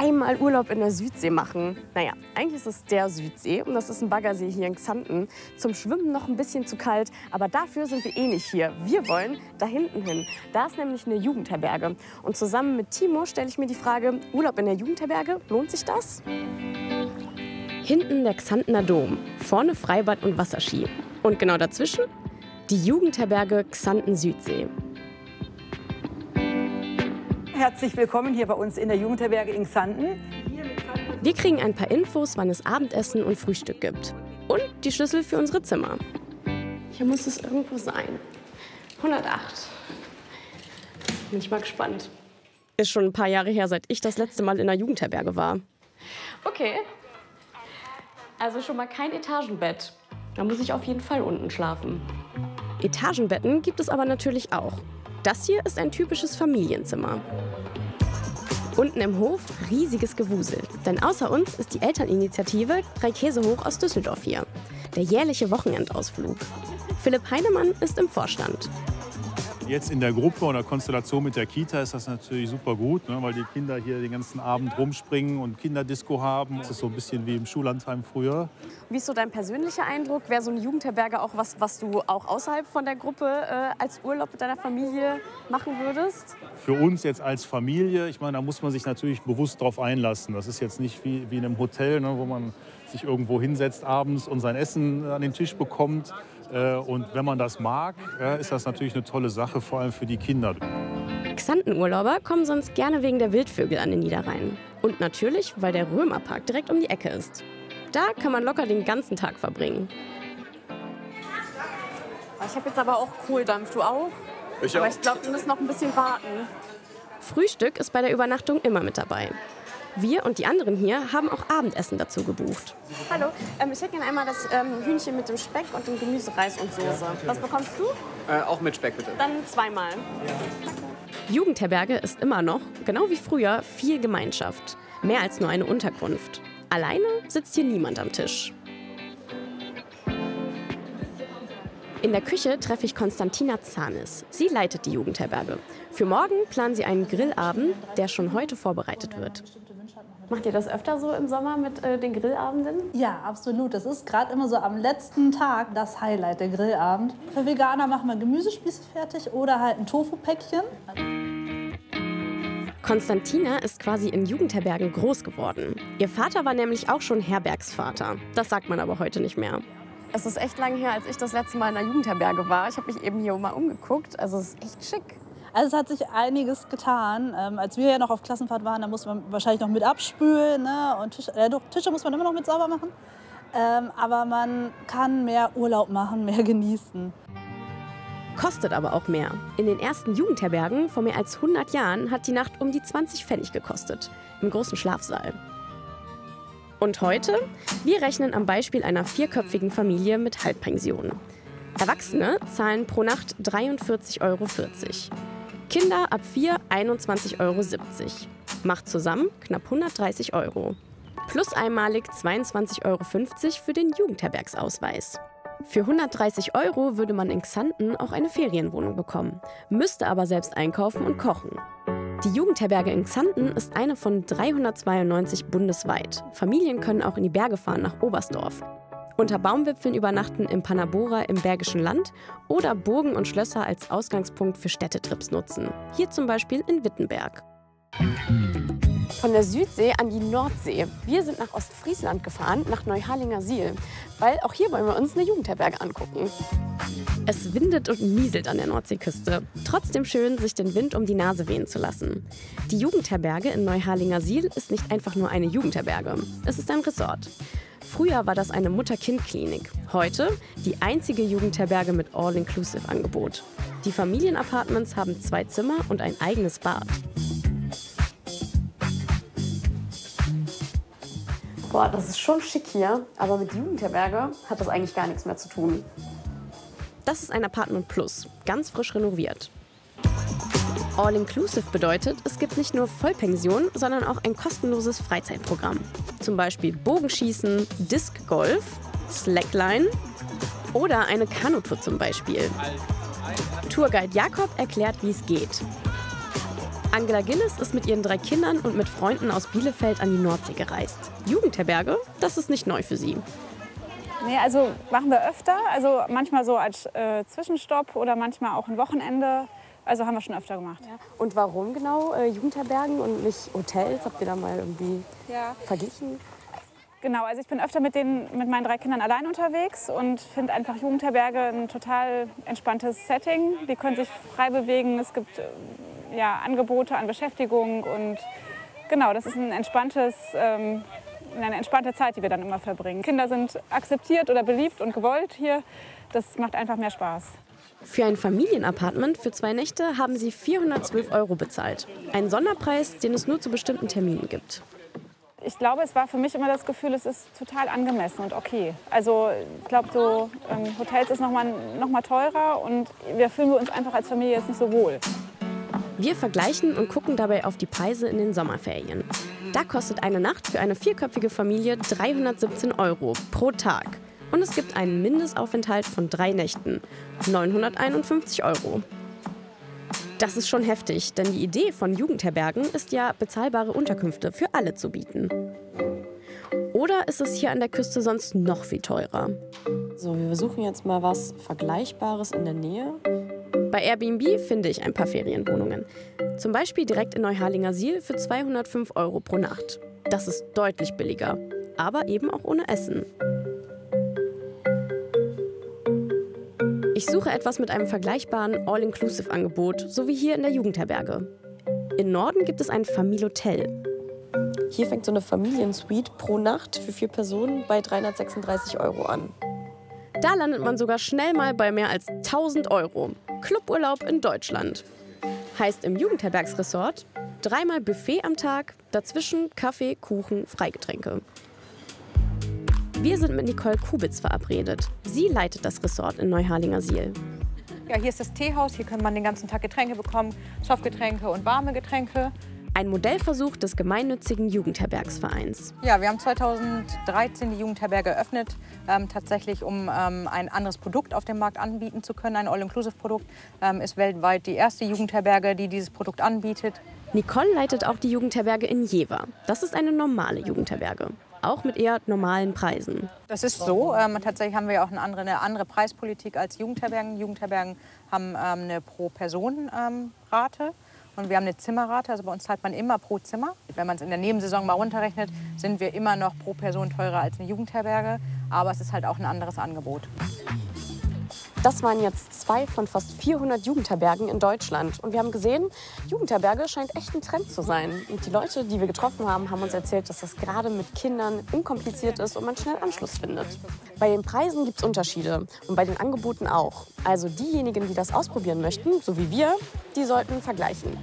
einmal Urlaub in der Südsee machen. Naja, eigentlich ist es der Südsee und das ist ein Baggersee hier in Xanten. Zum Schwimmen noch ein bisschen zu kalt, aber dafür sind wir eh nicht hier. Wir wollen da hinten hin. Da ist nämlich eine Jugendherberge. Und zusammen mit Timo stelle ich mir die Frage, Urlaub in der Jugendherberge, lohnt sich das? Hinten der Xantener Dom, vorne Freibad und Wasserski. Und genau dazwischen die Jugendherberge Xanten Südsee. Herzlich willkommen hier bei uns in der Jugendherberge in Xanten. Wir kriegen ein paar Infos, wann es Abendessen und Frühstück gibt. Und die Schlüssel für unsere Zimmer. Hier muss es irgendwo sein. 108. Bin ich mal gespannt. Ist schon ein paar Jahre her, seit ich das letzte Mal in der Jugendherberge war. Okay. Also schon mal kein Etagenbett. Da muss ich auf jeden Fall unten schlafen. Etagenbetten gibt es aber natürlich auch. Das hier ist ein typisches Familienzimmer. Unten im Hof riesiges Gewusel. Denn außer uns ist die Elterninitiative 3 Käse hoch aus Düsseldorf hier. Der jährliche Wochenendausflug. Philipp Heinemann ist im Vorstand. Jetzt in der Gruppe oder Konstellation mit der Kita ist das natürlich super gut, ne, weil die Kinder hier den ganzen Abend rumspringen und Kinderdisco haben. Das ist so ein bisschen wie im Schullandheim früher. Wie ist so dein persönlicher Eindruck? Wäre so eine Jugendherberge auch was du auch außerhalb von der Gruppe als Urlaub mit deiner Familie machen würdest? Für uns jetzt als Familie, ich meine, da muss man sich natürlich bewusst drauf einlassen. Das ist jetzt nicht wie in einem Hotel, ne, wo man sich irgendwo hinsetzt abends und sein Essen an den Tisch bekommt. Und wenn man das mag, ist das natürlich eine tolle Sache, vor allem für die Kinder. Xantenurlauber kommen sonst gerne wegen der Wildvögel an den Niederrhein. Und natürlich, weil der Römerpark direkt um die Ecke ist. Da kann man locker den ganzen Tag verbringen. Ich habe jetzt aber auch Kohldampf, du auch? Ich auch. Aber ich glaube, wir müssen noch ein bisschen warten. Frühstück ist bei der Übernachtung immer mit dabei. Wir und die anderen hier haben auch Abendessen dazu gebucht. Hallo, ich hätte gerne einmal das Hühnchen mit dem Speck und dem Gemüsereis und Soße. Was bekommst du? Auch mit Speck, bitte. Dann zweimal. Jugendherberge ist immer noch, genau wie früher, viel Gemeinschaft. Mehr als nur eine Unterkunft. Alleine sitzt hier niemand am Tisch. In der Küche treffe ich Konstantina Zanis. Sie leitet die Jugendherberge. Für morgen planen sie einen Grillabend, der schon heute vorbereitet wird. Macht ihr das öfter so im Sommer mit den Grillabenden? Ja, absolut. Das ist gerade immer so am letzten Tag das Highlight, der Grillabend. Für Veganer machen wir Gemüsespieße fertig oder halt ein Tofu-Päckchen. Konstantina ist quasi in Jugendherbergen groß geworden. Ihr Vater war nämlich auch schon Herbergsvater. Das sagt man aber heute nicht mehr. Es ist echt lange her, als ich das letzte Mal in einer Jugendherberge war. Ich habe mich eben hier mal umgeguckt. Also es ist echt schick. Also es hat sich einiges getan. Als wir ja noch auf Klassenfahrt waren, da musste man wahrscheinlich noch mit abspülen. Ne? Und Tische muss man immer noch mit sauber machen. Aber man kann mehr Urlaub machen, mehr genießen. Kostet aber auch mehr. In den ersten Jugendherbergen vor mehr als 100 Jahren hat die Nacht um die 20 Pfennig gekostet. Im großen Schlafsaal. Und heute? Wir rechnen am Beispiel einer 4-köpfigen Familie mit Halbpension. Erwachsene zahlen pro Nacht 43,40 €. Kinder ab 4 21,70 €. Macht zusammen knapp 130 €. Plus einmalig 22,50 € für den Jugendherbergsausweis. Für 130 € würde man in Xanten auch eine Ferienwohnung bekommen, müsste aber selbst einkaufen und kochen. Die Jugendherberge in Xanten ist eine von 392 bundesweit. Familien können auch in die Berge fahren nach Oberstdorf. Unter Baumwipfeln übernachten im Panabora im Bergischen Land oder Burgen und Schlösser als Ausgangspunkt für Städtetrips nutzen. Hier zum Beispiel in Wittenberg. Von der Südsee an die Nordsee. Wir sind nach Ostfriesland gefahren, nach Neuharlingersiel. Weil auch hier wollen wir uns eine Jugendherberge angucken. Es windet und nieselt an der Nordseeküste. Trotzdem schön, sich den Wind um die Nase wehen zu lassen. Die Jugendherberge in Neuharlingersiel ist nicht einfach nur eine Jugendherberge. Es ist ein Resort. Früher war das eine Mutter-Kind-Klinik. Heute die einzige Jugendherberge mit All-Inclusive-Angebot. Die Familienapartments haben 2 Zimmer und ein eigenes Bad. Boah, das ist schon schick hier, aber mit Jugendherberge hat das eigentlich gar nichts mehr zu tun. Das ist ein Apartment Plus, ganz frisch renoviert. All-Inclusive bedeutet, es gibt nicht nur Vollpension, sondern auch ein kostenloses Freizeitprogramm. Zum Beispiel Bogenschießen, Disc Golf, Slackline oder eine Kanutour zum Beispiel. Tourguide Jakob erklärt, wie es geht. Angela Gillis ist mit ihren 3 Kindern und mit Freunden aus Bielefeld an die Nordsee gereist. Jugendherberge, das ist nicht neu für sie. Nee, also machen wir öfter. Also manchmal so als Zwischenstopp oder manchmal auch ein Wochenende. Also haben wir schon öfter gemacht. Ja. Und warum genau Jugendherbergen und nicht Hotels? Habt ihr da mal irgendwie verglichen? Genau, also ich bin öfter mit meinen 3 Kindern allein unterwegs und finde einfach Jugendherberge ein total entspanntes Setting. Die können sich frei bewegen, es gibt Angebote an Beschäftigung und genau, das ist eine entspannte Zeit, die wir dann immer verbringen. Kinder sind akzeptiert oder beliebt und gewollt hier, das macht einfach mehr Spaß. Für ein Familienapartment für 2 Nächte haben sie 412 € bezahlt. Ein Sonderpreis, den es nur zu bestimmten Terminen gibt. Ich glaube, es war für mich immer das Gefühl, es ist total angemessen und okay. Also ich glaube, so Hotels ist noch mal teurer und wir fühlen uns einfach als Familie jetzt nicht so wohl. Wir vergleichen und gucken dabei auf die Preise in den Sommerferien. Da kostet eine Nacht für eine 4-köpfige Familie 317 € pro Tag. Und es gibt einen Mindestaufenthalt von 3 Nächten, 951 €. Das ist schon heftig, denn die Idee von Jugendherbergen ist ja, bezahlbare Unterkünfte für alle zu bieten. Oder ist es hier an der Küste sonst noch viel teurer? So, wir versuchen jetzt mal was Vergleichbares in der Nähe. Bei Airbnb finde ich ein paar Ferienwohnungen. Zum Beispiel direkt in Neuharlingersiel für 205 € pro Nacht. Das ist deutlich billiger, aber eben auch ohne Essen. Ich suche etwas mit einem vergleichbaren All-Inclusive-Angebot, so wie hier in der Jugendherberge. Im Norden gibt es ein Familotel. Hier fängt so eine Familiensuite pro Nacht für 4 Personen bei 336 € an. Da landet man sogar schnell mal bei mehr als 1000 €. Cluburlaub in Deutschland. Heißt im Jugendherbergsresort 3-mal Buffet am Tag, dazwischen Kaffee, Kuchen, Freigetränke. Wir sind mit Nicole Kubitz verabredet. Sie leitet das Resort in Neuharlingersiel. Ja, hier ist das Teehaus. Hier kann man den ganzen Tag Getränke bekommen, Softgetränke und warme Getränke. Ein Modellversuch des gemeinnützigen Jugendherbergsvereins. Ja, wir haben 2013 die Jugendherberge eröffnet, tatsächlich um ein anderes Produkt auf dem Markt anbieten zu können. Ein All-Inclusive-Produkt ist weltweit die erste Jugendherberge, die dieses Produkt anbietet. Nicole leitet auch die Jugendherberge in Jever. Das ist eine normale Jugendherberge, auch mit eher normalen Preisen. Das ist so. Tatsächlich haben wir auch eine andere Preispolitik als Jugendherbergen. Jugendherbergen haben eine Pro-Person-Rate. Und wir haben eine Zimmerrate, also bei uns zahlt man immer pro Zimmer. Wenn man es in der Nebensaison mal runterrechnet, sind wir immer noch pro Person teurer als eine Jugendherberge. Aber es ist halt auch ein anderes Angebot. Das waren jetzt 2 von fast 400 Jugendherbergen in Deutschland. Und wir haben gesehen, Jugendherberge scheint echt ein Trend zu sein. Und die Leute, die wir getroffen haben, haben uns erzählt, dass das gerade mit Kindern unkompliziert ist und man schnell Anschluss findet. Bei den Preisen gibt es Unterschiede und bei den Angeboten auch. Also diejenigen, die das ausprobieren möchten, so wie wir, die sollten vergleichen.